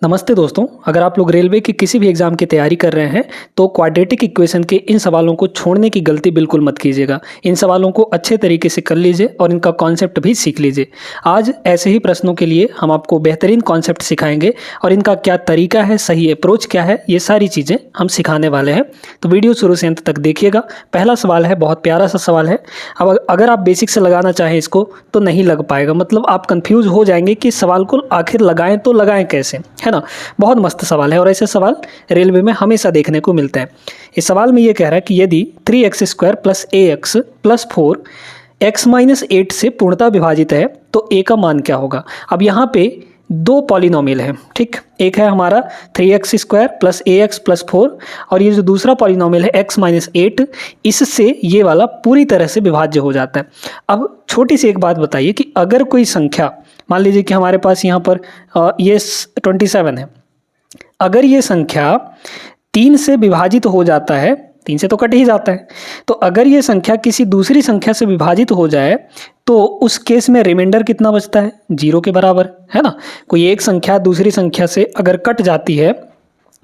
नमस्ते दोस्तों, अगर आप लोग रेलवे की किसी भी एग्ज़ाम की तैयारी कर रहे हैं तो क्वाड्रेटिक इक्वेशन के इन सवालों को छोड़ने की गलती बिल्कुल मत कीजिएगा। इन सवालों को अच्छे तरीके से कर लीजिए और इनका कॉन्सेप्ट भी सीख लीजिए। आज ऐसे ही प्रश्नों के लिए हम आपको बेहतरीन कॉन्सेप्ट सिखाएंगे और इनका क्या तरीका है, सही अप्रोच क्या है, ये सारी चीज़ें हम सिखाने वाले हैं। तो वीडियो शुरू से अंत तक देखिएगा। पहला सवाल है, बहुत प्यारा सा सवाल है। अब अगर आप बेसिक से लगाना चाहें इसको तो नहीं लग पाएगा, मतलब आप कन्फ्यूज़ हो जाएंगे कि सवाल को आखिर लगाएं तो लगाएं कैसे, है ना। बहुत मस्त सवाल है और ऐसे सवाल रेलवे में हमेशा देखने को मिलते हैं। इस सवाल में ये कह रहा है कि यदि 3x² + ax + 4 x-8 से पूर्णतः विभाजित है तो a का मान क्या होगा। अब यहाँ पे दो पॉलिनोमियल है, ठीक। एक है हमारा 3x² + ax + 4 और ये जो दूसरा पॉलिनोमियल है x-8, इससे ये वाला पूरी तरह से विभाज्य हो जाता है। अब छोटी सी एक बात बताइए कि अगर कोई संख्या, मान लीजिए कि हमारे पास यहाँ पर ये 27 है, अगर ये संख्या 3 से विभाजित हो जाता है, 3 से तो कट ही जाता है, तो अगर ये संख्या किसी दूसरी संख्या से विभाजित हो जाए तो उस केस में रिमाइंडर कितना बचता है, 0 के बराबर, है ना। कोई एक संख्या दूसरी संख्या से अगर कट जाती है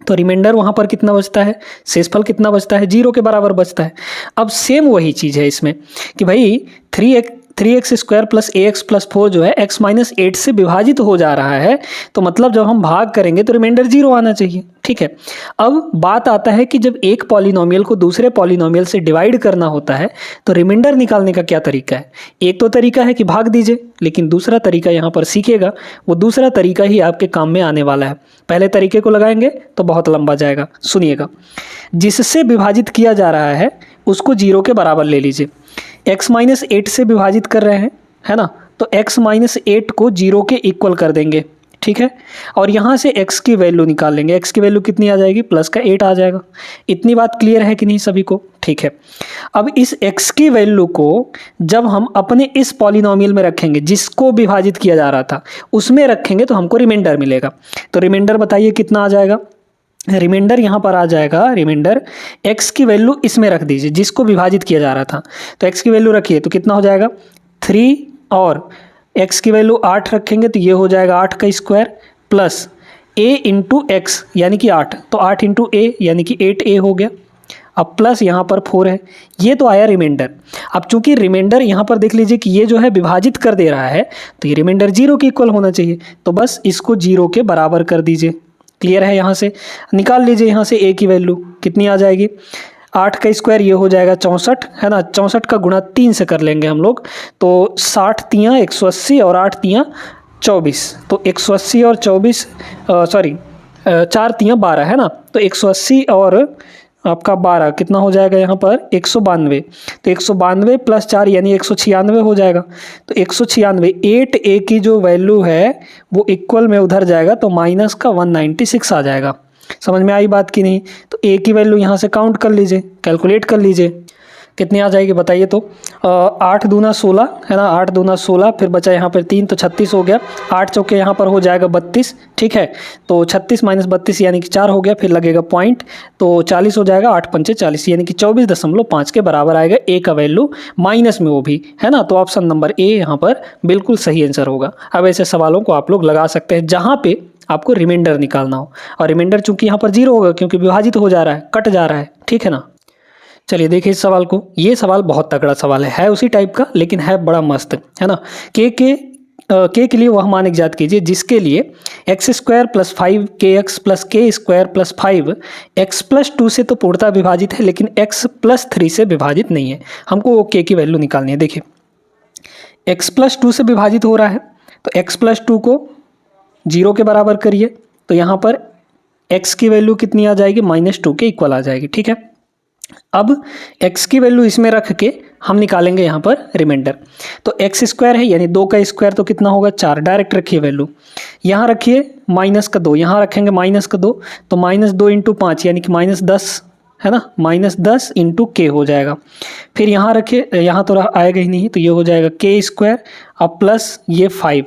तो रिमाइंडर वहाँ पर कितना बचता है, शेषफल कितना बचता है, 0 के बराबर बचता है। अब सेम वही चीज़ है इसमें कि भाई 3x² + ax + 4 जो है x-8 से विभाजित हो जा रहा है, तो मतलब जब हम भाग करेंगे तो रिमाइंडर 0 आना चाहिए, ठीक है। अब बात आता है कि जब एक पॉलिनोमियल को दूसरे पॉलिनोमियल से डिवाइड करना होता है तो रिमाइंडर निकालने का क्या तरीका है। एक तो तरीका है कि भाग दीजिए, लेकिन दूसरा तरीका यहाँ पर सीखिएगा, वो दूसरा तरीका ही आपके काम में आने वाला है। पहले तरीके को लगाएंगे तो बहुत लंबा जाएगा, सुनिएगा। जिससे विभाजित किया जा रहा है उसको 0 के बराबर ले लीजिए। x-8 से विभाजित कर रहे हैं, है ना, तो x-8 को 0 के इक्वल कर देंगे, ठीक है। और यहाँ से x की वैल्यू निकाल लेंगे। x की वैल्यू कितनी आ जाएगी, +8 आ जाएगा। इतनी बात क्लियर है कि नहीं सभी को, ठीक है। अब इस x की वैल्यू को जब हम अपने इस पॉलिनोमियल में रखेंगे जिसको विभाजित किया जा रहा था उसमें रखेंगे तो हमको रिमाइंडर मिलेगा। तो रिमाइंडर बताइए कितना आ जाएगा। रिमाइंडर यहाँ पर आ जाएगा, रिमाइंडर x की वैल्यू इसमें रख दीजिए जिसको विभाजित किया जा रहा था, तो x की वैल्यू रखिए तो कितना हो जाएगा 3 और x की वैल्यू 8 रखेंगे तो ये हो जाएगा 8 का स्क्वायर प्लस a × x यानी कि 8, तो 8 × a यानी कि 8a हो गया। अब प्लस यहाँ पर 4 है, ये तो आया रिमाइंडर। अब चूंकि रिमाइंडर यहाँ पर देख लीजिए कि ये जो है विभाजित कर दे रहा है तो ये रिमाइंडर 0 के इक्वल होना चाहिए, तो बस इसको 0 के बराबर कर दीजिए। क्लियर है। यहाँ से निकाल लीजिए, यहाँ से a की वैल्यू कितनी आ जाएगी, 8 का स्क्वायर ये हो जाएगा 64, है ना। 64 का गुणा 3 से कर लेंगे हम लोग, तो 60 तियाँ 180 और 8 तियाँ 24, तो 180 और 24 सॉरी 4 तियाँ 12, है ना। तो 180 और आपका 12 कितना हो जाएगा यहाँ पर 192, तो 192 + 4 यानी 196 हो जाएगा। तो 196 8a की जो वैल्यू है वो इक्वल में उधर जाएगा तो माइनस का 196 आ जाएगा। समझ में आई बात कि नहीं। तो a की वैल्यू यहाँ से काउंट कर लीजिए, कैलकुलेट कर लीजिए, कितनी आ जाएगी बताइए। तो 8 दूना 16, है ना, 8 दूना 16, फिर बचा यहाँ पर 3 तो 36 हो गया। 8 चौके यहाँ पर हो जाएगा 32, ठीक है। तो 36 - 32 यानी कि 4 हो गया, फिर लगेगा पॉइंट तो 40 हो जाएगा। 8 पंचे 40 यानी कि 24.5 के बराबर आएगा a का वैल्यू, माइनस में वो भी, है ना। तो ऑप्शन नंबर a यहाँ पर बिल्कुल सही आंसर होगा। अब ऐसे सवालों को आप लोग लगा सकते हैं जहाँ पे आपको रिमाइंडर निकालना हो, और रिमाइंडर चूंकि यहाँ पर 0 होगा क्योंकि विभाजित हो जा रहा है, कट जा रहा है, ठीक है ना। चलिए देखिए इस सवाल को, ये सवाल बहुत तगड़ा सवाल है उसी टाइप का लेकिन है बड़ा मस्त, है ना। के लिए वह मान ज्ञात कीजिए जिसके लिए x² + 5kx + k² + 5 x + 2 से तो पूर्णतः विभाजित है लेकिन x + 3 से विभाजित नहीं है। हमको वो k की वैल्यू निकालनी है। देखिए x + 2 से विभाजित हो रहा है तो x + 2 को 0 के बराबर करिए, तो यहाँ पर x की वैल्यू कितनी आ जाएगी, -2 के इक्वल आ जाएगी, ठीक है। अब x की वैल्यू इसमें रख के हम निकालेंगे यहाँ पर रिमाइंडर। तो x² है यानी 2 का स्क्वायर तो कितना होगा 4, डायरेक्ट रखिए वैल्यू, यहाँ रखिए -2, यहाँ रखेंगे -2, तो -2 × 5 यानी कि -10, है ना, -10 × k हो जाएगा। फिर यहाँ रखिए, यहाँ तो आएगा ही नहीं तो ये हो जाएगा k² अब प्लस ये 5।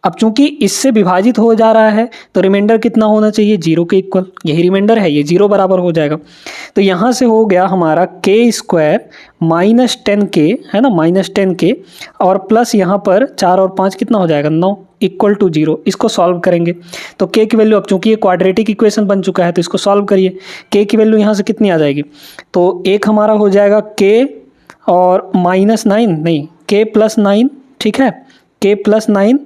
अब चूंकि इससे विभाजित हो जा रहा है तो रिमाइंडर कितना होना चाहिए, 0 के इक्वल, यही रिमाइंडर है, ये 0 बराबर हो जाएगा। तो यहाँ से हो गया हमारा के स्क्वायर माइनस 10k, है ना, माइनस 10k, और प्लस यहाँ पर 4 और 5 कितना हो जाएगा, 9, इक्वल टू 0। इसको सॉल्व करेंगे तो k की वैल्यू, अब चूंकि ये क्वाड्रेटिक इक्वेशन बन चुका है तो इसको सॉल्व करिए। k की वैल्यू यहाँ से कितनी आ जाएगी, तो एक हमारा हो जाएगा k और -9, नहीं k प्लस 9, ठीक है, k प्लस 9,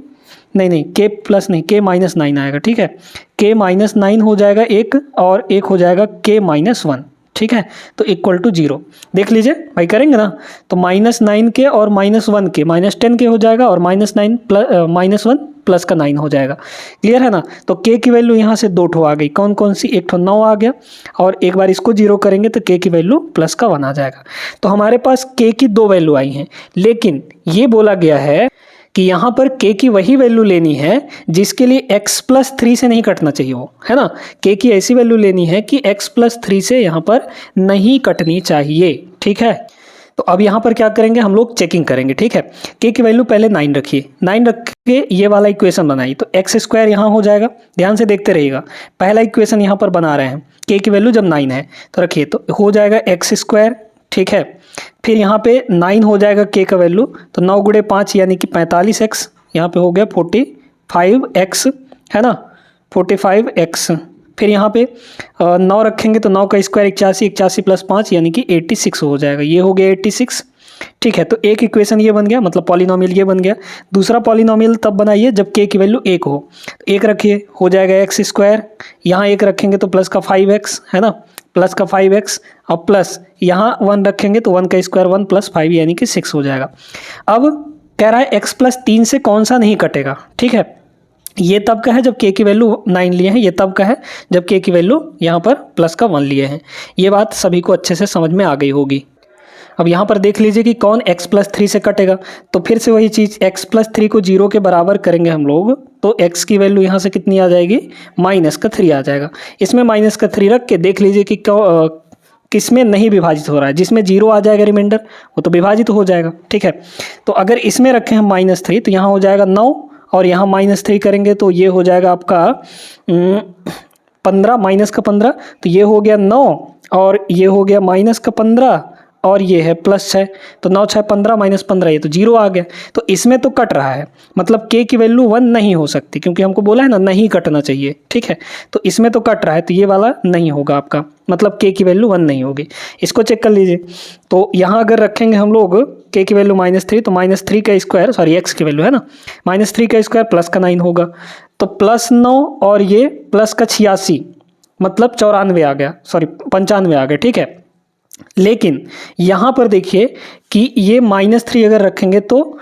नहीं k प्लस नहीं, k माइनस 9 आएगा, ठीक है, k माइनस 9 हो जाएगा एक, और एक हो जाएगा k माइनस 1, ठीक है, तो इक्वल टू 0। देख लीजिए भाई, करेंगे ना, तो -9k और -1k, -10k हो जाएगा, और -9 प्लस -1 प्लस का 9 हो जाएगा। क्लियर है ना। तो k की वैल्यू यहाँ से 2 ठो आ गई, कौन कौन सी, एक ठो 9 आ गया, और एक बार इसको 0 करेंगे तो k की वैल्यू प्लस का 1 आ जाएगा। तो हमारे पास k की 2 वैल्यू आई हैं, लेकिन ये बोला गया है कि यहाँ पर k की वही वैल्यू लेनी है जिसके लिए x प्लस 3 से नहीं कटना चाहिए हो, है ना। k की ऐसी वैल्यू लेनी है कि x प्लस 3 से यहाँ पर नहीं कटनी चाहिए, ठीक है। तो अब यहाँ पर क्या करेंगे, हम लोग चेकिंग करेंगे, ठीक है। k की वैल्यू पहले 9 रखिए, 9 रख के ये वाला इक्वेशन बनाइए, तो एक्स स्क्वायर यहाँ हो जाएगा, ध्यान से देखते रहिएगा। पहला इक्वेशन यहाँ पर बना रहे हैं, k की वैल्यू जब 9 है तो रखिए, तो हो जाएगा एक्स स्क्वायर, ठीक है। फिर यहाँ पे 9 हो जाएगा k का वैल्यू, तो 9 गुणे 5 यानी कि 45x, यहाँ पे हो गया 45x, है ना, 45x। फिर यहाँ पे 9 रखेंगे तो 9 का स्क्वायर 81, 81 प्लस 5 यानी कि 86 हो जाएगा, ये हो गया 86, ठीक है। तो एक इक्वेशन ये बन गया, मतलब पॉलिनोमियल ये बन गया। दूसरा पॉलिनोमियल तब बनाइए जब k की वैल्यू 1 हो, तो 1 रखिए, हो जाएगा एक्स स्क्वायर, यहाँ 1 रखेंगे तो प्लस का 5x, है ना, प्लस का 5x, और प्लस यहाँ 1 रखेंगे तो 1 का स्क्वायर 1 प्लस 5 यानी कि 6 हो जाएगा। अब कह रहा है x प्लस 3 से कौन सा नहीं कटेगा, ठीक है। ये तब का है जब k की वैल्यू 9 लिए हैं, ये तब का है जब k की वैल्यू यहाँ पर प्लस का 1 लिए हैं। ये बात सभी को अच्छे से समझ में आ गई होगी। अब यहाँ पर देख लीजिए कि कौन x प्लस 3 से कटेगा, तो फिर से वही चीज़, x प्लस 3 को 0 के बराबर करेंगे हम लोग, तो x की वैल्यू यहाँ से कितनी आ जाएगी, -3 आ जाएगा। इसमें -3 रख के देख लीजिए कि किस में नहीं विभाजित हो रहा है, जिसमें 0 आ जाएगा रिमाइंडर वो तो विभाजित हो जाएगा, ठीक है। तो अगर इसमें रखें हम -3 तो यहाँ हो जाएगा 9, और यहाँ -3 करेंगे तो ये हो जाएगा आपका 15, माइनस का 15, तो ये हो गया 9, और ये हो गया माइनस का 15, और ये है प्लस 6, तो 9 6 15 माइनस 15, ये तो 0 आ गया। तो इसमें तो कट रहा है, मतलब k की वैल्यू 1 नहीं हो सकती, क्योंकि हमको बोला है ना नहीं कटना चाहिए, ठीक है। तो इसमें तो कट रहा है, तो ये वाला नहीं होगा आपका, मतलब k की वैल्यू 1 नहीं होगी। इसको चेक कर लीजिए, तो यहाँ अगर रखेंगे हम लोग k की वैल्यू -3, तो -3 का स्क्वायर, सॉरी x की वैल्यू है ना, -3 का स्क्वायर प्लस का 9 होगा, तो +9 और ये प्लस का 86, मतलब 94 आ गया, सॉरी 95 आ गया, ठीक है। लेकिन यहाँ पर देखिए कि ये -3 अगर रखेंगे तो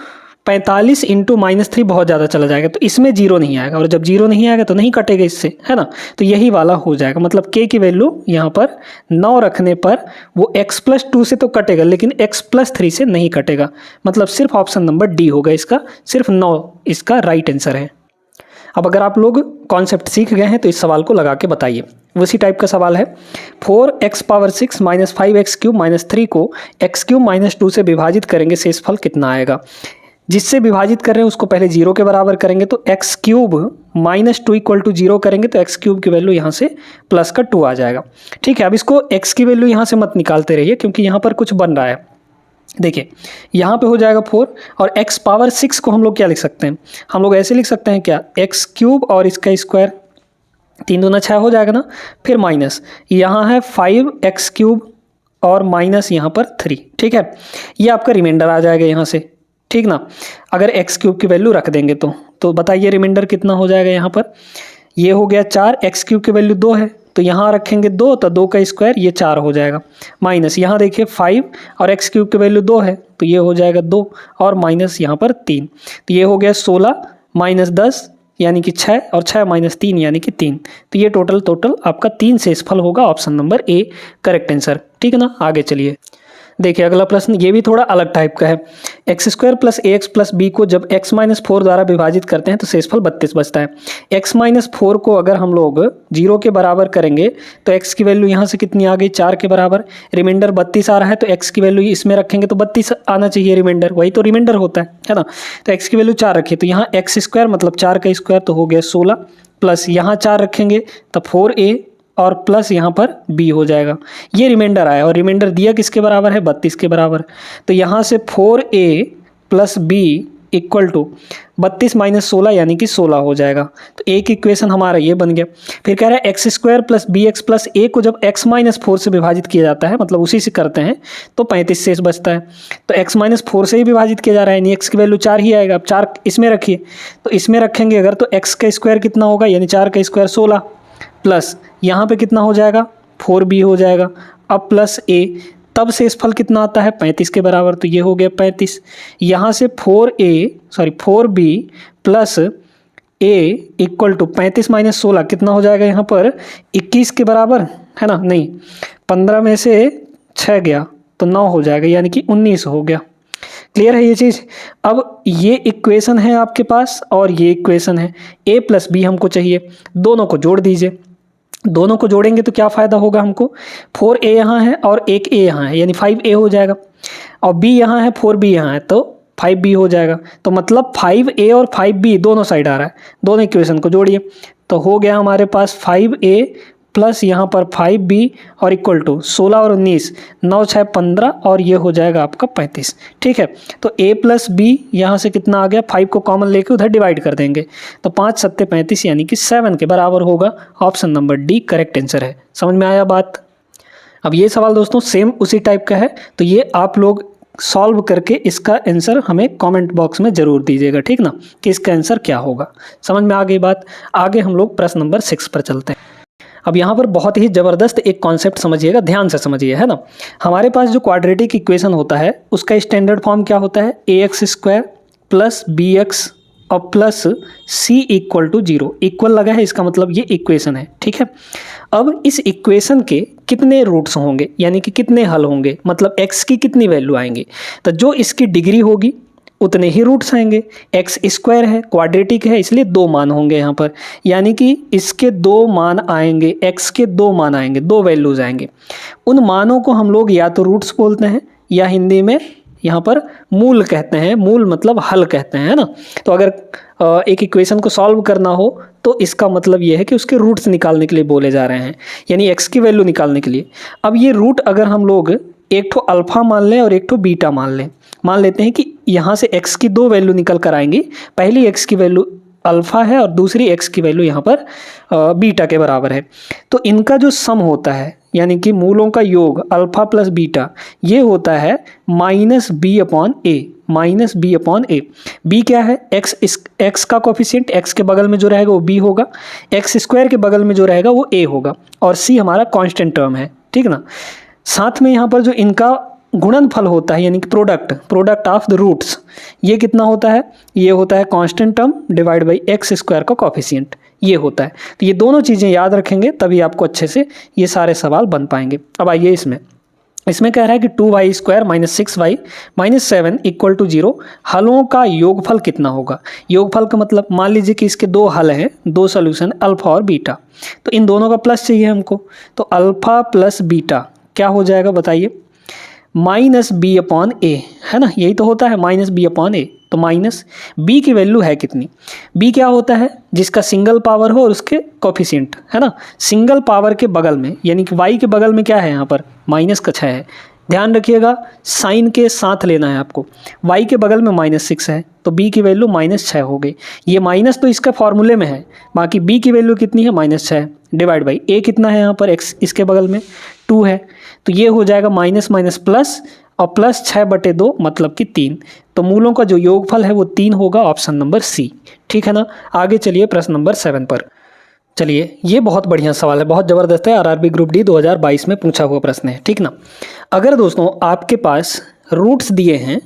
45 इंटू -3 बहुत ज़्यादा चला जाएगा, तो इसमें 0 नहीं आएगा, और जब 0 नहीं आएगा तो नहीं कटेगा इससे, है ना। तो यही वाला हो जाएगा, मतलब k की वैल्यू यहाँ पर 9 रखने पर वो x प्लस 2 से तो कटेगा, लेकिन x प्लस 3 से नहीं कटेगा, मतलब सिर्फ ऑप्शन नंबर डी होगा इसका, सिर्फ 9 इसका राइट आंसर है। अब अगर आप लोग कॉन्सेप्ट सीख गए हैं तो इस सवाल को लगा के बताइए। उसी टाइप का सवाल है, 4x power 6 minus 5x cube minus 3 को x क्यूब माइनस 2 से विभाजित करेंगे, शेषफल कितना आएगा। जिससे विभाजित कर रहे हैं उसको पहले 0 के बराबर करेंगे, तो x cube minus 2 equal to 0 करेंगे तो x क्यूब की वैल्यू यहाँ से प्लस का 2 आ जाएगा, ठीक है। अब इसको x की वैल्यू यहाँ से मत निकालते रहिए, क्योंकि यहाँ पर कुछ बन रहा है। देखिए यहाँ पे हो जाएगा 4, और x पावर 6 को हम लोग क्या लिख सकते हैं, हम लोग ऐसे लिख सकते हैं क्या, x क्यूब और इसका स्क्वायर, 3 दूना 6 हो जाएगा ना, फिर माइनस यहाँ है 5x क्यूब और माइनस यहाँ पर 3, ठीक है। ये आपका रिमाइंडर आ जाएगा यहाँ से, ठीक ना। अगर x क्यूब की वैल्यू रख देंगे तो बताइए रिमाइंडर कितना हो जाएगा यहाँ पर, ये हो गया 4, x क्यूब की वैल्यू 2 है तो यहाँ रखेंगे 2, तो 2 का स्क्वायर ये 4 हो जाएगा, माइनस यहाँ देखिए 5 और x क्यूब की वैल्यू 2 है तो ये हो जाएगा 2, और माइनस यहाँ पर 3, तो ये हो गया 16 माइनस 10 यानी कि 6, और 6 माइनस 3 यानी कि 3, तो ये टोटल आपका 3 शेषफल होगा, option number A correct answer, ठीक है ना। आगे चलिए, देखिए अगला प्रश्न ये भी थोड़ा अलग टाइप का है। एक्स स्क्वायर प्लस ए एक्स प्लस बी को जब एक्स माइनस 4 द्वारा विभाजित करते हैं तो शेषफल 32 बचता है। एक्स माइनस 4 को अगर हम लोग 0 के बराबर करेंगे तो एक्स की वैल्यू यहाँ से कितनी आ गई, 4 के बराबर। रिमाइंडर 32 आ रहा है तो एक्स की वैल्यू इसमें रखेंगे तो 32 आना चाहिए रिमाइंडर, वही तो रिमाइंडर होता है ना। तो एक्स की वैल्यू 4 रखिए तो यहाँ एक्स स्क्वायर मतलब 4 का स्क्वायर तो हो गया 16, प्लस यहाँ 4 रखेंगे तो 4a और प्लस यहाँ पर b हो जाएगा। ये रिमाइंडर आया और रिमाइंडर दिया किसके बराबर है, 32 के बराबर। तो यहाँ से 4a plus b equal to 32 minus 16 यानी कि 16 हो जाएगा। तो एक इक्वेशन हमारा ये बन गया। फिर कह रहा है X square plus B X plus A को जब एक्स माइनस 4 से विभाजित किया जाता है, मतलब उसी से करते हैं, तो 35 शेष बचता है। तो एक्स माइनस 4 से ही विभाजित किया जा रहा है यानी एक्स की वैल्यू 4 ही आएगा। अब 4 इसमें रखिए तो इसमें रखेंगे अगर तो एक्स का स्क्वायर कितना होगा, यानी 4 का स्क्वायर 16, प्लस यहाँ पे कितना हो जाएगा 4b हो जाएगा। अब प्लस a, तब शेषफल कितना आता है 35 के बराबर, तो ये हो गया 35। यहाँ से 4b plus a equal to 35 minus 16 कितना हो जाएगा यहाँ पर 21 के बराबर है ना, नहीं 15 में से 6 गया तो 9 हो जाएगा यानी कि 19 हो गया। क्लियर है ये चीज़। अब ये इक्वेशन है आपके पास और ये इक्वेशन है, a प्लस बी हमको चाहिए, दोनों को जोड़ दीजिए। दोनों को जोड़ेंगे तो क्या फ़ायदा होगा हमको, 4a यहाँ है और एक a यहाँ है यानी 5a हो जाएगा, और b यहाँ है 4b यहाँ है तो 5b हो जाएगा। तो मतलब 5a और 5b दोनों साइड आ रहा है, दोनों इक्वेशन को जोड़िए तो हो गया हमारे पास 5a प्लस यहाँ पर 5b और इक्वल टू 16 और 19, 9 6 15 और ये हो जाएगा आपका 35। ठीक है, तो a प्लस बी यहाँ से कितना आ गया, 5 को कॉमन लेके उधर डिवाइड कर देंगे तो 5 7 35 यानी कि 7 के बराबर होगा। Option number D correct answer है। समझ में आया बात। अब ये सवाल दोस्तों सेम उसी टाइप का है, तो ये आप लोग सॉल्व करके इसका आंसर हमें कमेंट बॉक्स में ज़रूर दीजिएगा, ठीक ना, कि इसका आंसर क्या होगा। समझ में आ गई बात। आगे हम लोग प्रश्न नंबर 6 पर चलते हैं। अब यहाँ पर बहुत ही ज़बरदस्त एक कॉन्सेप्ट समझिएगा, ध्यान से समझिए, है ना। हमारे पास जो क्वाड्रेटिक इक्वेशन होता है उसका स्टैंडर्ड फॉर्म क्या होता है, ax स्क्वायर प्लस bx और plus c equal to 0। Equal लगा है इसका मतलब ये इक्वेशन है, ठीक है। अब इस इक्वेशन के कितने रूट्स होंगे यानी कि कितने हल होंगे, मतलब x की कितनी वैल्यू आएंगी, तो जो इसकी डिग्री होगी उतने ही रूट्स आएंगे। एक्स स्क्वायर है, क्वाड्रेटिक है, इसलिए 2 मान होंगे यहाँ पर, यानी कि इसके 2 मान आएंगे, एक्स के 2 मान आएंगे, 2 वैल्यूज़ आएंगे। उन मानों को हम लोग या तो रूट्स बोलते हैं या हिंदी में यहाँ पर मूल कहते हैं। मूल मतलब हल कहते हैं, है ना। तो अगर एक इक्वेशन को सॉल्व करना हो तो इसका मतलब ये है कि उसके रूट्स निकालने के लिए बोले जा रहे हैं, यानी एक्स की वैल्यू निकालने के लिए। अब ये रूट अगर हम लोग एक ठो अल्फ़ा मान लें और एक ठो बीटा मान लें, मान लेते हैं कि यहाँ से x की 2 वैल्यू निकल कर आएंगी। पहली x की वैल्यू अल्फ़ा है और दूसरी x की वैल्यू यहाँ पर बीटा के बराबर है। तो इनका जो सम होता है यानी कि मूलों का योग अल्फ़ा प्लस बीटा, ये होता है माइनस बी अपॉन ए। माइनस बी अपॉन ए, बी क्या है, एक्स का कोफिशिएंट, एक्स के बगल में जो रहेगा वो बी होगा, एक्स स्क्वायर के बगल में जो रहेगा वो ए होगा, और सी हमारा कांस्टेंट टर्म है, ठीक ना। साथ में यहाँ पर जो इनका गुणनफल होता है यानी कि प्रोडक्ट ऑफ द रूट्स, ये कितना होता है, ये होता है constant term divide by x square का कोफिशिएंट, ये होता है। तो ये दोनों चीज़ें याद रखेंगे तभी आपको अच्छे से ये सारे सवाल बन पाएंगे। अब आइए इसमें कह रहा है कि 2y square minus 6y minus 7 equal to 0 हलों का योगफल कितना होगा। योगफल का मतलब मान लीजिए कि इसके 2 हल हैं, 2 सॉल्यूशन अल्फ़ा और बीटा, तो इन दोनों का प्लस चाहिए हमको। तो अल्फ़ा प्लस बीटा क्या हो जाएगा बताइए, माइनस बी अपॉन ए, है ना, यही तो होता है माइनस बी अपॉन ए। तो माइनस बी की वैल्यू है कितनी, बी क्या होता है, जिसका सिंगल पावर हो और उसके कोफिशिएंट, है ना। सिंगल पावर के बगल में यानी कि वाई के बगल में क्या है यहाँ पर माइनस का 6 है। ध्यान रखिएगा साइन के साथ लेना है आपको। वाई के बगल में -6 है तो बी की वैल्यू -6 हो गई। ये माइनस तो इसका फॉर्मूले में है, बाकी बी की वैल्यू कितनी है -6 डिवाइड बाई ए कितना है यहाँ पर एक्स इसके बगल में 2 है, तो ये हो जाएगा माइनस माइनस प्लस और प्लस 6/2 मतलब कि 3। तो मूलों का जो योगफल है वो 3 होगा, ऑप्शन नंबर सी, ठीक है ना। आगे चलिए प्रश्न नंबर 7 पर। चलिए ये बहुत बढ़िया सवाल है, बहुत ज़बरदस्त है, आरआरबी ग्रुप डी 2022 में पूछा हुआ प्रश्न है, ठीक ना। अगर दोस्तों आपके पास रूट्स दिए हैं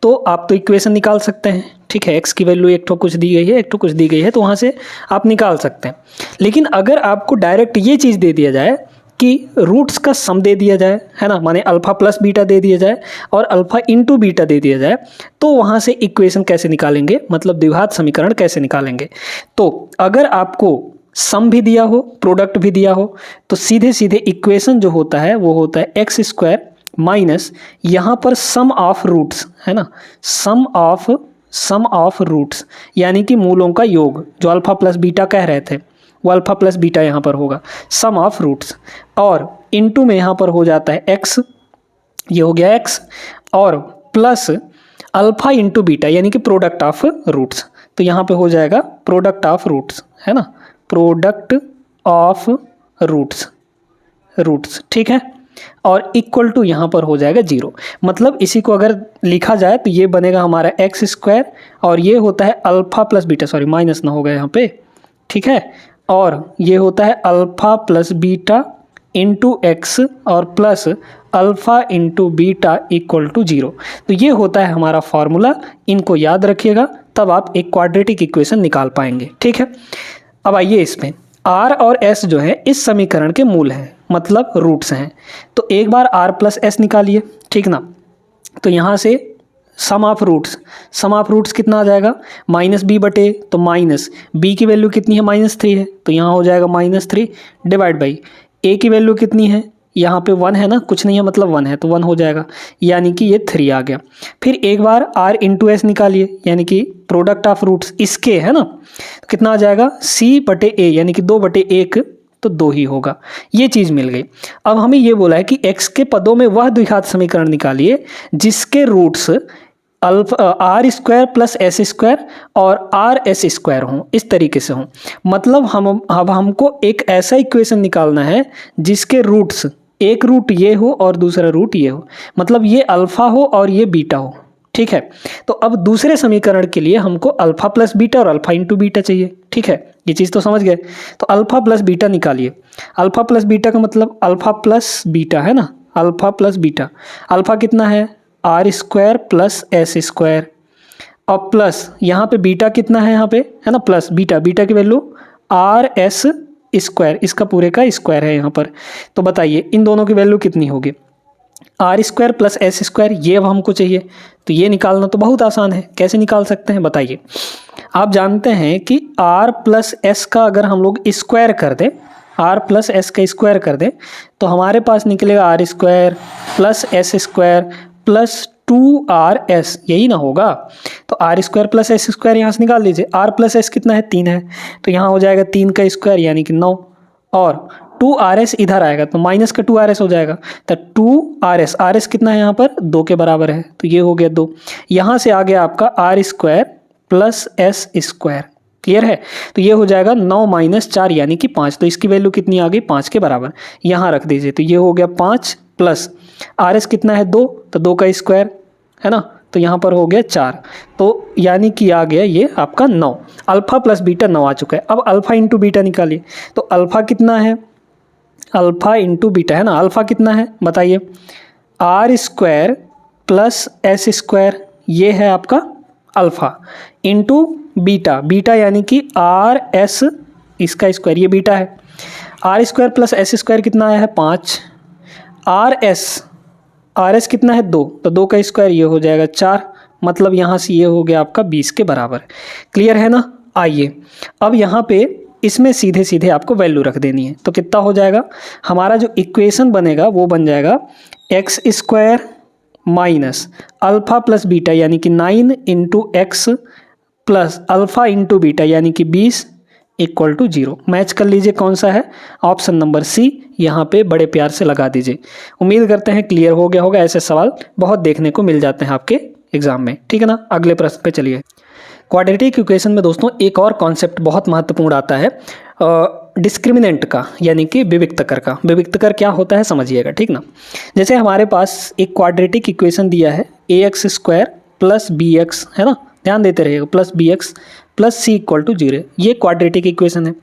तो आप तो इक्वेशन निकाल सकते हैं, ठीक है। एक्स की वैल्यू एक ठो कुछ दी गई है, एक ठो कुछ दी गई है, तो वहाँ से आप निकाल सकते हैं। लेकिन अगर आपको डायरेक्ट ये चीज़ दे दिया जाए कि रूट्स का सम दे दिया जाए, है ना, माने अल्फ़ा प्लस बीटा दे दिया जाए और अल्फ़ा इंटू बीटा दे दिया जाए, तो वहाँ से इक्वेशन कैसे निकालेंगे, मतलब द्विघात समीकरण कैसे निकालेंगे। तो अगर आपको सम भी दिया हो, प्रोडक्ट भी दिया हो, तो सीधे सीधे इक्वेशन जो होता है वो होता है एक्स स्क्वायर माइनस यहाँ पर सम ऑफ रूट्स, है ना, सम ऑफ रूट्स यानी कि मूलों का योग, जो अल्फ़ा प्लस बीटा कह रहे थे वो अल्फ़ा प्लस बीटा यहाँ पर होगा, सम ऑफ रूट्स, और इनटू में यहाँ पर हो जाता है एक्स, ये हो गया एक्स, और प्लस अल्फ़ा इंटू बीटा यानी कि प्रोडक्ट ऑफ रूट्स, तो यहाँ पे हो जाएगा प्रोडक्ट ऑफ रूट्स, है ना, प्रोडक्ट ऑफ रूट्स, ठीक है, और इक्वल टू यहाँ पर हो जाएगा 0। मतलब इसी को अगर लिखा जाए तो ये बनेगा हमारा एक्स स्क्वायर और ये होता है alpha plus beta, sorry minus ना होगा यहाँ पे, ठीक है, और ये होता है alpha plus beta into X और plus alpha into beta equal to 0। तो ये होता है हमारा फॉर्मूला, इनको याद रखिएगा, तब आप एक क्वाड्रेटिक इक्वेशन निकाल पाएंगे, ठीक है। अब आइए इसमें r और s जो है इस समीकरण के मूल हैं, मतलब रूट्स हैं, तो एक बार r प्लस एस निकालिए, ठीक ना। तो यहाँ से सम ऑफ रूट्स कितना आ जाएगा, माइनस बी बटे, तो माइनस बी की वैल्यू कितनी है, -3 है, तो यहाँ हो जाएगा -3 डिवाइड बाई ए की वैल्यू कितनी है, यहाँ पे 1 है ना, कुछ नहीं है मतलब 1 है, तो 1 हो जाएगा, यानी कि ये 3 आ गया। फिर एक बार r इंटू एस निकालिए, यानी कि प्रोडक्ट ऑफ रूट्स इसके, है ना, तो कितना आ जाएगा c बटे a, यानी कि 2 बटे 1, तो 2 ही होगा, ये चीज़ मिल गई। अब हमें ये बोला है कि x के पदों में वह द्विघात समीकरण निकालिए जिसके roots R square plus S square और आर एस स्क्वायर हों, इस तरीके से हों। मतलब अब हमको एक ऐसा इक्वेशन निकालना है जिसके रूट्स, एक रूट ये हो और दूसरा रूट ये हो, मतलब ये अल्फ़ा हो और ये बीटा हो, ठीक है। तो अब दूसरे समीकरण के लिए हमको अल्फ़ा प्लस बीटा और अल्फ़ा इंटू बीटा चाहिए, ठीक है, ये चीज़ तो समझ गए। तो अल्फ़ा प्लस बीटा निकालिए, अल्फ़ा प्लस बीटा का मतलब अल्फ़ा प्लस बीटा, है ना, अल्फ़ा प्लस बीटा, अल्फ़ा कितना है R square plus S square, और प्लस यहाँ पे बीटा कितना है यहाँ पे, है ना, प्लस बीटा की वैल्यू आर एस स्क्वायर, इसका पूरे का स्क्वायर है यहाँ पर। तो बताइए इन दोनों की वैल्यू कितनी होगी, R square plus S square, ये अब हमको चाहिए। तो ये निकालना तो बहुत आसान है, कैसे निकाल सकते हैं बताइए। आप जानते हैं कि आर प्लस एस का अगर हम लोग स्क्वायर कर दें, आर प्लस एस का स्क्वायर कर दें, तो हमारे पास निकलेगा R square plus S square plus 2RS, यही ना होगा। तो R square plus S square यहाँ से निकाल लीजिए, आर प्लस एस कितना है 3 है, तो यहाँ हो जाएगा 3 का स्क्वायर यानी कि 9, और 2RS इधर आएगा तो माइनस का 2RS हो जाएगा, तो 2RS, RS कितना है यहाँ पर 2 के बराबर है, तो ये हो गया 2। यहाँ से आ गया आपका R square plus S square, clear है। तो ये हो जाएगा 9 माइनस 4 यानी कि 5, तो इसकी वैल्यू कितनी आ गई 5 के बराबर, यहाँ रख दीजिए। तो ये हो गया 5 प्लस RS कितना है 2, तो 2 का स्क्वायर, है ना, तो यहाँ पर हो गया 4, तो यानी कि आ गया ये आपका 9। अल्फ़ा प्लस बीटा 9 आ चुका है। अब अल्फ़ा इंटू बीटा निकालिए, तो अल्फ़ा कितना है, अल्फ़ा इंटू बीटा, है ना, अल्फ़ा कितना है बताइए, R square plus S square, ये है आपका अल्फ़ा, इंटू बीटा यानी कि आर एस इसका स्क्वायर, ये बीटा है। R square plus S square कितना आया है 5, आर एस कितना है 2, तो 2 का स्क्वायर ये हो जाएगा 4, मतलब यहाँ से ये हो गया आपका 20 के बराबर, क्लियर है ना। आइए अब यहाँ पे इसमें सीधे सीधे आपको वैल्यू रख देनी है, तो कितना हो जाएगा, हमारा जो इक्वेशन बनेगा वो बन जाएगा x square minus alpha plus beta यानी कि 9 into x plus alpha into beta यानी कि 20 इक्वल टू 0। मैच कर लीजिए कौन सा है, ऑप्शन नंबर सी, यहाँ पे बड़े प्यार से लगा दीजिए। उम्मीद करते हैं क्लियर हो गया होगा, ऐसे सवाल बहुत देखने को मिल जाते हैं आपके एग्जाम में, ठीक है ना। अगले प्रश्न पे चलिए। क्वाड्रेटिक इक्वेशन में दोस्तों एक और कॉन्सेप्ट बहुत महत्वपूर्ण आता है, डिस्क्रिमिनेंट का, यानी कि विविक्तकर का। विविक्तकर क्या होता है समझिएगा, ठीक ना। जैसे हमारे पास एक क्वाड्रेटिक इक्वेशन दिया है ax स्क्वायर प्लस bx, है ना, ध्यान देते रहिएगा, plus bx plus c equal to 0, ये क्वाड्रेटिक इक्वेशन है।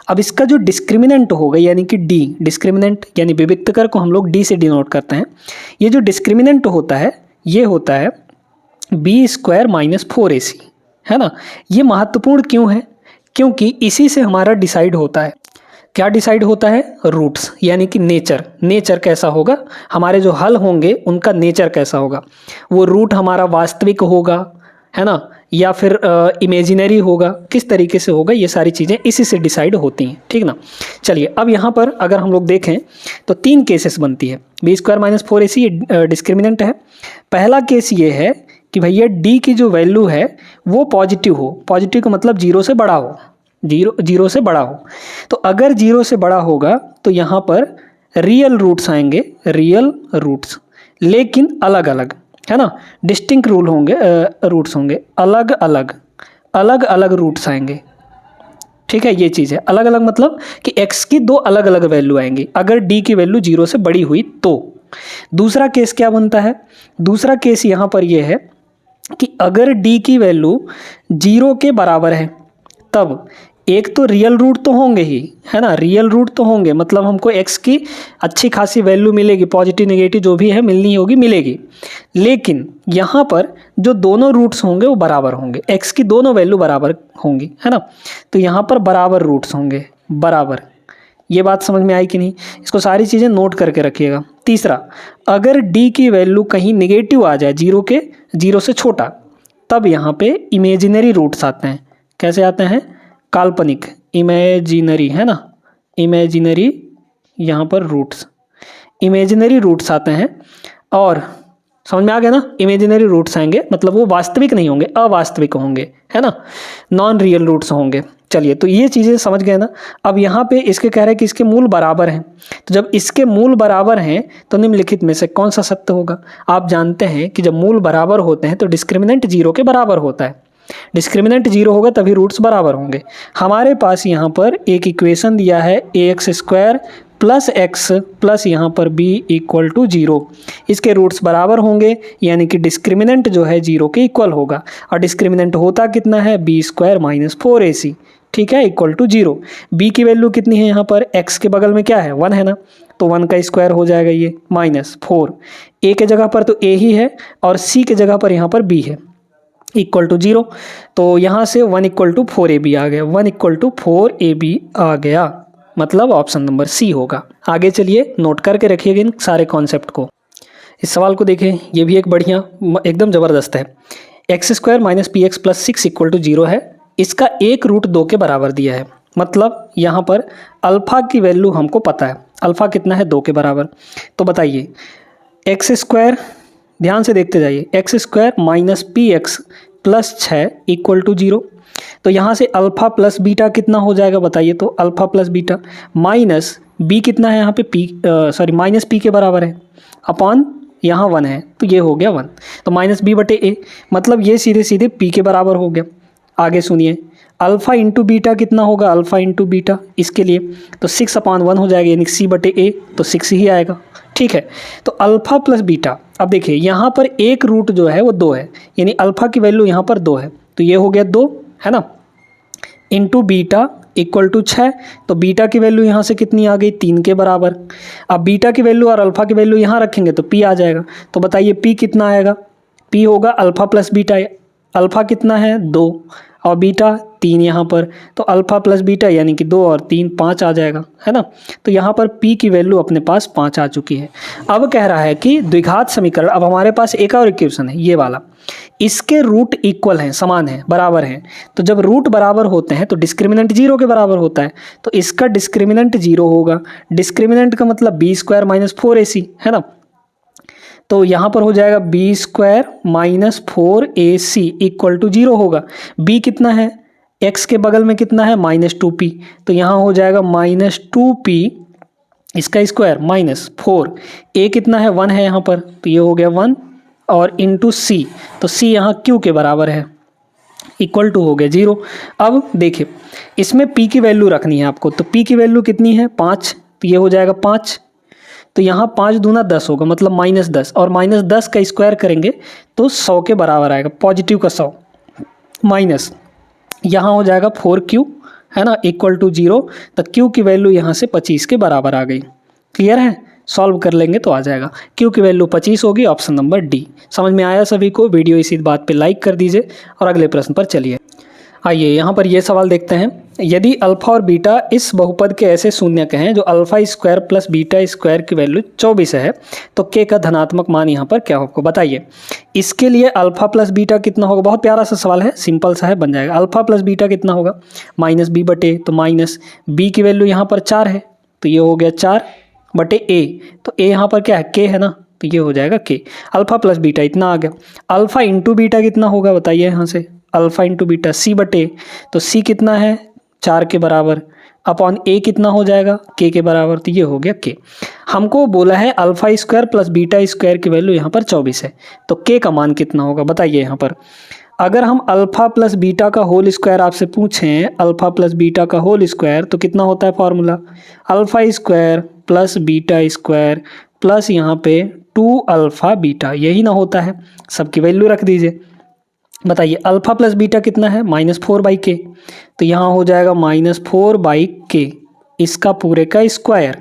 अब इसका जो डिस्क्रिमिनेंट होगा यानी कि d, डिस्क्रिमिनेंट यानी विविक्तकर को हम लोग d से डिनोट करते हैं। ये जो डिस्क्रिमिनेंट होता है ये होता है b स्क्वायर माइनस 4ac, है ना। ये महत्वपूर्ण क्यों है, क्योंकि इसी से हमारा डिसाइड होता है क्या डिसाइड होता है? रूट्स, यानी कि नेचर कैसा होगा, हमारे जो हल होंगे उनका नेचर कैसा होगा, वो रूट हमारा वास्तविक होगा, है ना, या फिर इमेजिनरी होगा, किस तरीके से होगा, ये सारी चीज़ें इसी से डिसाइड होती हैं, ठीक ना। चलिए अब यहाँ पर अगर हम लोग देखें तो 3 केसेस बनती है। b² - 4ac ये डिस्क्रिमिनेंट है। पहला केस ये है कि भैया d की जो वैल्यू है वो पॉजिटिव हो, पॉजिटिव का मतलब 0 से बड़ा हो, 0 से बड़ा हो। तो अगर 0 से बड़ा होगा तो यहाँ पर रियल रूट्स आएंगे, रियल रूट्स, लेकिन अलग अलग, है ना, डिस्टिंक्ट रूल होंगे, रूट्स होंगे, अलग अलग रूट्स आएंगे, ठीक है। ये चीज़ है, अलग अलग मतलब कि x की 2 अलग अलग वैल्यू आएंगी अगर d की वैल्यू 0 से बड़ी हुई तो। दूसरा केस क्या बनता है? दूसरा केस यहाँ पर ये है कि अगर d की वैल्यू 0 के बराबर है तब एक तो रियल रूट तो होंगे ही, है ना, रियल रूट तो होंगे, मतलब हमको x की अच्छी खासी वैल्यू मिलेगी, पॉजिटिव नेगेटिव जो भी है मिलनी होगी, मिलेगी। लेकिन यहाँ पर जो दोनों रूट्स होंगे वो बराबर होंगे, x की दोनों वैल्यू बराबर होंगी, है ना। तो यहाँ पर बराबर रूट्स होंगे, बराबर। ये बात समझ में आई कि नहीं? इसको सारी चीज़ें नोट करके रखिएगा। तीसरा, अगर d की वैल्यू कहीं नेगेटिव आ जाए, 0 से छोटा, तब यहाँ पे इमेजिनरी रूट्स आते हैं। कैसे आते हैं? काल्पनिक, इमेजिनरी, है ना, इमेजिनरी यहाँ पर रूट्स, इमेजिनरी रूट्स आते हैं। और समझ में आ गया ना, इमेजिनरी रूट्स आएंगे मतलब वो वास्तविक नहीं होंगे, अवास्तविक होंगे, है ना, नॉन रियल रूट्स होंगे। चलिए, तो ये चीज़ें समझ गए ना। अब यहाँ पे इसके कह रहे हैं कि इसके मूल बराबर हैं, तो जब इसके मूल बराबर हैं तो निम्नलिखित में से कौन सा सत्य होगा? आप जानते हैं कि जब मूल बराबर होते हैं तो डिस्क्रिमिनेंट 0 के बराबर होता है, डिस्क्रिमिनेंट 0 होगा तभी रूट्स बराबर होंगे। हमारे पास यहाँ पर एक इक्वेशन दिया है ax² + x प्लस यहाँ पर b = 0, इसके रूट्स बराबर होंगे, यानी कि डिस्क्रिमिनेंट जो है 0 के इक्वल होगा। और डिस्क्रिमिनेंट होता कितना है? b² - 4ac, ठीक है, = 0। b की वैल्यू कितनी है यहाँ पर? x के बगल में क्या है? 1 है ना, तो 1 का स्क्वायर हो जाएगा ये, -4। a के जगह पर तो a ही है और c के जगह पर यहाँ पर b है, = 0। तो यहाँ से 1 = 4ab आ गया, 1 = 4ab आ गया, मतलब ऑप्शन नंबर सी होगा। आगे चलिए नोट करके रखिएगा इन सारे कॉन्सेप्ट को। इस सवाल को देखें, ये भी एक बढ़िया एकदम ज़बरदस्त है। x² - px + 6 = 0 है, इसका एक रूट 2 के बराबर दिया है, मतलब यहाँ पर अल्फ़ा की वैल्यू हमको पता है, अल्फ़ा कितना है? 2 के बराबर। तो बताइए x², ध्यान से देखते जाइए, x² - px + 6 = 0। तो यहाँ से अल्फ़ा प्लस बीटा कितना हो जाएगा बताइए? तो alpha plus beta minus b कितना है यहाँ पे? -p के बराबर है, अपॉन यहाँ 1 है, तो ये हो गया 1, तो -b/a, मतलब ये सीधे सीधे p के बराबर हो गया। आगे सुनिए, अल्फ़ा इंटू बीटा कितना होगा? अल्फ़ा इंटू बीटा इसके लिए तो 6/1 हो जाएगा, यानी c/a, तो 6 ही आएगा, ठीक है। तो अल्फ़ा प्लस बीटा, अब देखिए यहाँ पर एक रूट जो है वो 2 है, यानी अल्फ़ा की वैल्यू यहाँ पर 2 है, तो ये हो गया 2, है ना, इंटू बीटा = 6, तो बीटा की वैल्यू यहाँ से कितनी आ गई? 3 के बराबर। अब बीटा की वैल्यू और अल्फ़ा की वैल्यू यहाँ रखेंगे तो p आ जाएगा। तो बताइए p कितना आएगा? p होगा अल्फ़ा प्लस बीटा, अल्फ़ा कितना है? 2 और बीटा 3 यहाँ पर, तो अल्फ़ा प्लस बीटा यानी कि 2 और 3 5 आ जाएगा, है ना। तो यहाँ पर p की वैल्यू अपने पास 5 आ चुकी है। अब कह रहा है कि द्विघात समीकरण, अब हमारे पास एक और इक्वेशन है ये वाला, इसके रूट इक्वल हैं, समान हैं, बराबर हैं। तो जब रूट बराबर होते हैं तो डिस्क्रिमिनेंट 0 के बराबर होता है, तो इसका डिस्क्रिमिनेंट 0 होगा। डिस्क्रिमिनेंट का मतलब b² - 4ac, है ना, तो यहाँ पर हो जाएगा b² - 4ac = 0 होगा। b कितना है? x के बगल में कितना है? -2p, तो यहाँ हो जाएगा -2p इसका स्क्वायर -4, a कितना है? 1 है यहाँ पर, तो ये हो गया 1 और इंटू c, तो c यहाँ q के बराबर है, = हो गया 0। अब देखिए इसमें p की वैल्यू रखनी है आपको, तो p की वैल्यू कितनी है? 5, तो ये हो जाएगा 5, तो यहाँ 5 दूना 10 होगा, मतलब -10, और -10 का स्क्वायर करेंगे तो 100 के बराबर आएगा, पॉजिटिव का 100, माइनस यहाँ हो जाएगा 4q, है ना, = 0, तो q की वैल्यू यहाँ से 25 के बराबर आ गई। क्लियर है? सॉल्व कर लेंगे तो आ जाएगा, q की वैल्यू 25 होगी, ऑप्शन नंबर डी। समझ में आया सभी को? वीडियो इसी बात पे लाइक कर दीजिए और अगले प्रश्न पर चलिए। आइए यहाँ पर ये सवाल देखते हैं। यदि अल्फा और बीटा इस बहुपद के ऐसे शून्यक हैं जो alpha square plus beta square की वैल्यू 24 है, तो के का धनात्मक मान यहाँ पर क्या होगा बताइए। इसके लिए अल्फा प्लस बीटा कितना होगा, बहुत प्यारा सा सवाल है, सिंपल सा है, बन जाएगा। अल्फा प्लस बीटा कितना होगा, माइनस बी बटे, तो माइनस बी की वैल्यू यहाँ पर 4 है, तो ये हो गया 4 बटे ए, तो ए यहाँ पर क्या है, के है ना, तो ये हो जाएगा के। अल्फा प्लस बीटा इतना आ गया। अल्फा इंटू बीटा कितना होगा बताइए, यहाँ से अल्फा इंटू बीटा सी बटे, तो सी कितना है 4 के बराबर, अपॉन ए कितना हो जाएगा के बराबर, तो ये हो गया के। हमको बोला है alpha square plus beta square की वैल्यू यहाँ पर 24 है, तो के का मान कितना होगा बताइए। यहाँ पर अगर हम अल्फा प्लस बीटा का होल स्क्वायर आपसे पूछें, अल्फा प्लस बीटा का होल स्क्वायर, तो कितना होता है formula, alpha square plus beta square plus यहाँ पे 2 अल्फा बीटा, यही ना होता है, सबकी वैल्यू रख दीजिए। बताइए अल्फा प्लस बीटा कितना है, -4/k, तो यहाँ हो जाएगा -4/k, इसका पूरे का square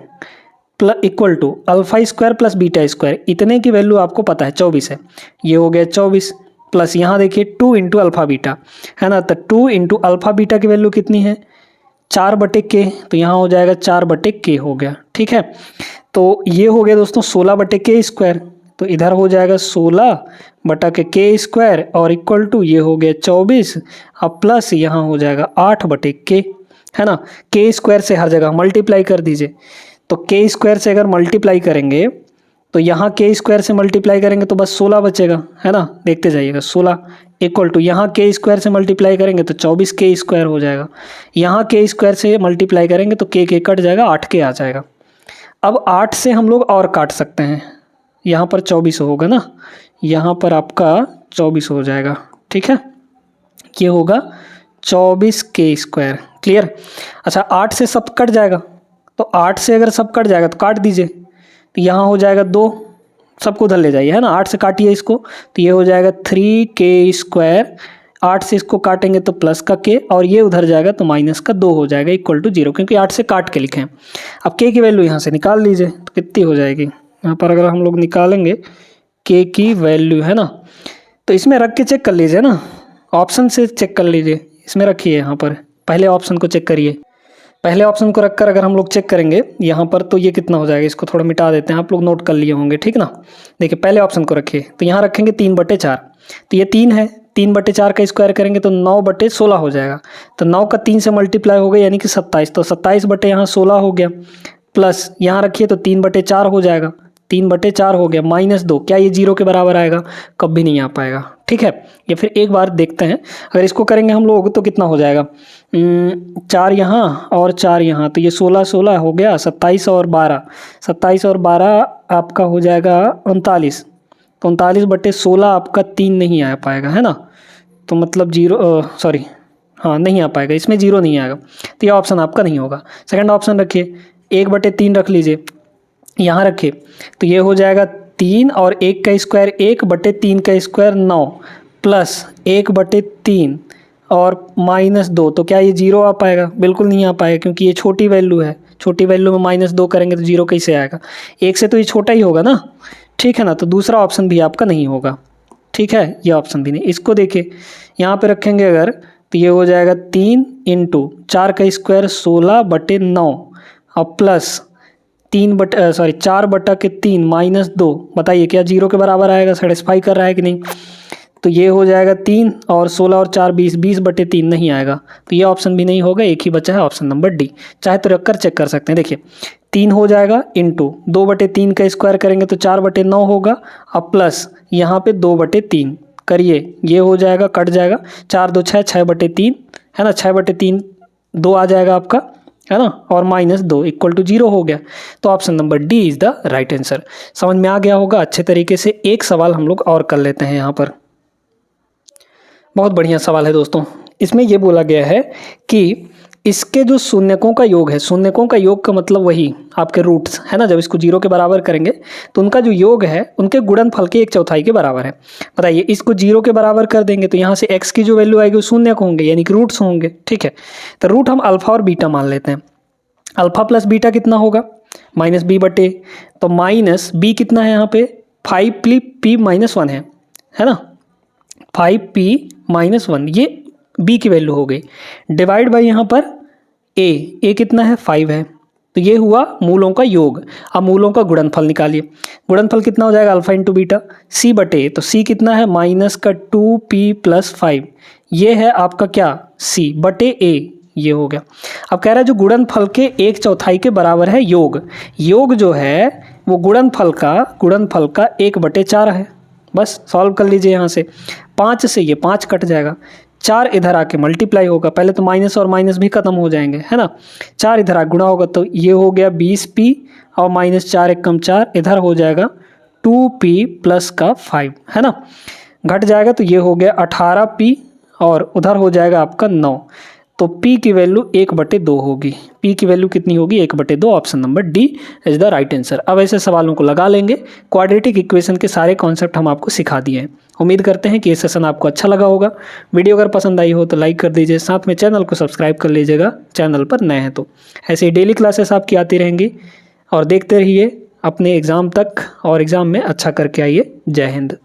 plus equal to alpha square plus beta square, इतने की वैल्यू आपको पता है 24 है, ये हो गया 24 प्लस यहाँ देखिए 2 इंटू अल्फा बीटा है ना, तो 2 इंटू अल्फा बीटा की वैल्यू कितनी है 4/k, तो यहाँ हो जाएगा 4/k हो गया। ठीक है, तो ये हो गया दोस्तों 16/k स्क्वायर, तो इधर हो जाएगा 16/k स्क्वायर और इक्वल टू ये हो गया 24, अब प्लस यहाँ हो जाएगा 8/k, है ना। के स्क्वायर से हर जगह मल्टीप्लाई कर दीजिए, तो के स्क्वायर से अगर मल्टीप्लाई करेंगे तो यहाँ के स्क्वायर से मल्टीप्लाई करेंगे तो बस 16 बचेगा, है ना, देखते जाइएगा 16 इक्वल टू यहाँ के स्क्वायर से मल्टीप्लाई करेंगे तो 24 के स्क्वायर हो जाएगा, यहाँ के स्क्वायर से मल्टीप्लाई करेंगे तो के कट जाएगा, 8k आ जाएगा। अब 8 से हम लोग और काट सकते हैं, यहाँ पर 24 होगा ना, यहाँ पर आपका 24 हो जाएगा। ठीक है, ये होगा 24k स्क्वायर, क्लियर। अच्छा 8 से सब कट जाएगा, तो 8 से अगर सब कट जाएगा तो काट दीजिए, तो यहाँ हो जाएगा 2, सबको उधर ले जाइए, है ना, 8 से काटिए इसको, तो ये हो जाएगा 3k स्क्वायर, 8 से इसको काटेंगे तो प्लस का k और ये उधर जाएगा तो माइनस का 2 हो जाएगा इक्वल टू 0, क्योंकि 8 से काट के लिखे हैं। अब k की वैल्यू यहाँ से निकाल लीजिए, तो कितनी हो जाएगी, यहाँ पर अगर हम लोग निकालेंगे k की वैल्यू, है ना, तो इसमें रख के चेक कर लीजिए ना, ऑप्शन से चेक कर लीजिए, इसमें रखिए, यहाँ पर पहले ऑप्शन को चेक करिए, पहले ऑप्शन को रखकर अगर हम लोग चेक करेंगे यहाँ पर तो ये कितना हो जाएगा, इसको थोड़ा मिटा देते हैं, आप लोग नोट कर लिए होंगे, ठीक ना। देखिए पहले ऑप्शन को रखिए, तो यहाँ रखेंगे 3/4, तो ये 3 है, 3/4 का स्क्वायर करेंगे तो 9/16 हो जाएगा, तो 9 का 3 से मल्टीप्लाई हो गया यानी कि 27, तो 27 बटे यहाँ 16 हो गया, प्लस यहाँ रखिए तो 3/4 हो जाएगा, 3/4 हो गया, -2, क्या ये 0 के बराबर आएगा, कभी नहीं आ पाएगा। ठीक है, ये फिर एक बार देखते हैं, अगर इसको करेंगे हम लोग तो कितना हो जाएगा, 4 यहाँ और 4 यहाँ, तो ये 16 हो गया, 27 और 12 आपका हो जाएगा 39, तो 39/16 आपका 3 नहीं आ पाएगा, है ना, तो मतलब 0 सॉरी हाँ नहीं आ पाएगा, इसमें 0 नहीं आएगा, तो ये ऑप्शन आपका नहीं होगा। सेकंड ऑप्शन रखिए, 1/3 रख लीजिए, यहाँ रखिए, तो ये हो जाएगा 3 और 1 का स्क्वायर 1/3 का स्क्वायर 9 प्लस 1/3 और -2, तो क्या ये 0 आ पाएगा, बिल्कुल नहीं आ पाएगा, क्योंकि ये छोटी वैल्यू है, छोटी वैल्यू में -2 करेंगे तो 0 कैसे आएगा, 1 से तो ये छोटा ही होगा ना। ठीक है ना, तो दूसरा ऑप्शन भी आपका नहीं होगा। ठीक है, ये ऑप्शन भी नहीं। इसको देखिए यहाँ पे रखेंगे अगर, तो ये हो जाएगा 3 × 4 का स्क्वायर 16/9 और प्लस 4/3 -2, बताइए क्या 0 के बराबर आएगा, सेटिस्फाई कर रहा है कि नहीं, तो ये हो जाएगा 3 और 16 और 4 20, 20/3 नहीं आएगा, तो ये ऑप्शन भी नहीं होगा, एक ही बचा है ऑप्शन नंबर डी। चाहे तो रखकर चेक कर सकते हैं, देखिए 3 हो जाएगा इंटू 2/3 का स्क्वायर करेंगे तो 4/9 होगा, अब प्लस यहाँ पे 2/3 करिए, ये हो जाएगा कट जाएगा, 4 2 6, 6/3 है ना, 6/3 2 आ जाएगा आपका, है ना, और -2 इक्वल टू 0 हो गया, तो option number D is the right answer. समझ में आ गया होगा अच्छे तरीके से। एक सवाल हम लोग और कर लेते हैं यहाँ पर, बहुत बढ़िया सवाल है दोस्तों। इसमें ये बोला गया है कि इसके जो शून्यकों का योग है, शून्यकों का योग का मतलब वही आपके रूट्स है ना, जब इसको 0 के बराबर करेंगे तो उनका जो योग है उनके गुणनफल के 1/4 के बराबर है। बताइए इसको 0 के बराबर कर देंगे तो यहाँ से x की जो वैल्यू आएगी वो शून्यक होंगे, यानी कि रूट्स होंगे। ठीक है, तो रूट हम अल्फा और बीटा मान लेते हैं। अल्फा प्लस बीटा कितना होगा, -b/, तो -b कितना है यहाँ पे 5p-1 है ना, 5p-1 ये b की वैल्यू हो गई, डिवाइड बाई यहाँ पर ए कितना है 5 है, तो ये हुआ मूलों का योग। अब मूलों का गुणनफल निकालिए। गुणनफल कितना हो जाएगा अल्फा इंटू बीटा सी बटे, तो सी कितना है माइनस का 2p+5, ये है आपका क्या सी बटे ए, ये हो गया। अब कह रहा है जो गुणनफल के 1/4 के बराबर है योग, योग जो है वो गुणनफल का 1/4 है। बस सॉल्व कर लीजिए यहाँ से, 5 से ये 5 कट जाएगा, 4 इधर आके मल्टीप्लाई होगा, पहले तो माइनस और माइनस भी खत्म हो जाएंगे है ना, 4 इधर आके गुणा होगा, तो ये हो गया 20p और -4 1 कम 4, इधर हो जाएगा 2p+5 है ना, घट जाएगा, तो ये हो गया 18p और उधर हो जाएगा आपका 9, तो p की वैल्यू 1/2 होगी। p की वैल्यू कितनी होगी 1/2, option number D is the right answer. अब ऐसे सवालों को लगा लेंगे। क्वाड्रेटिक इक्वेशन के सारे कॉन्सेप्ट हम आपको सिखा दिए हैं। उम्मीद करते हैं कि ये सेशन आपको अच्छा लगा होगा। वीडियो अगर पसंद आई हो तो लाइक कर दीजिए, साथ में चैनल को सब्सक्राइब कर लीजिएगा चैनल पर नए हैं तो। ऐसे ही डेली क्लासेस आपकी आती रहेंगी और देखते रहिए अपने एग्ज़ाम तक, और एग्ज़ाम में अच्छा करके आइए। जय हिंद।